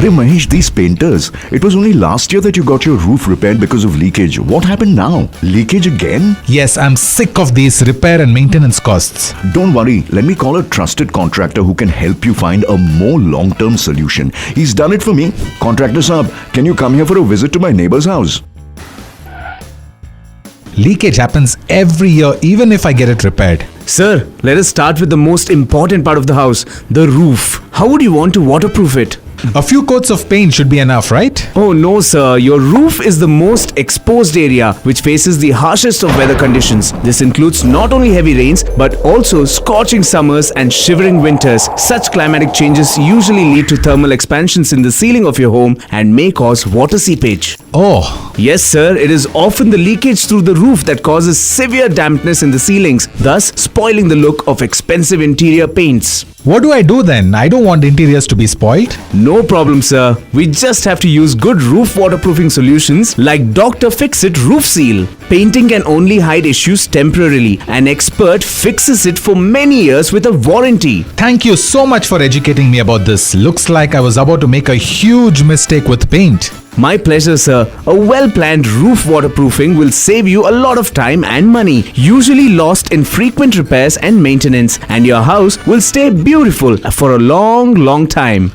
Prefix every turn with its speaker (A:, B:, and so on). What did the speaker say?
A: Arey Mahesh, these painters, it was only last year that you got your roof repaired because of leakage. What happened now? Leakage again?
B: Yes, I'm sick of these repair and maintenance costs.
A: Don't worry, let me call a trusted contractor who can help you find a more long-term solution. He's done it for me. Contractor Saab, can you come here for a visit to my neighbor's house?
B: Leakage happens every year, even if I get it repaired.
C: Sir, let us start with the most important part of the house, the roof. How would you want to waterproof it?
B: A few coats of paint should be enough, right?
C: Oh no sir, your roof is the most exposed area which faces the harshest of weather conditions. This includes not only heavy rains but also scorching summers and shivering winters. Such climatic changes usually lead to thermal expansions in the ceiling of your home and may cause water seepage.
B: Oh,
C: Yes sir, it is often the leakage through the roof that causes severe dampness in the ceilings, thus spoiling the look of expensive interior paints.
B: what do I do then? I don't want interiors to be spoiled.
C: No problem sir, we just have to use good roof waterproofing solutions like Dr. Fixit Roof Seal. Painting can only hide issues temporarily. An expert fixes it for many years with a warranty.
B: Thank you so much for educating me about this. Looks like I was about to make a huge mistake with paint.
C: My pleasure sir, a well-planned roof waterproofing will save you a lot of time and money, usually lost in frequent repairs and maintenance, and your house will stay beautiful for a long time.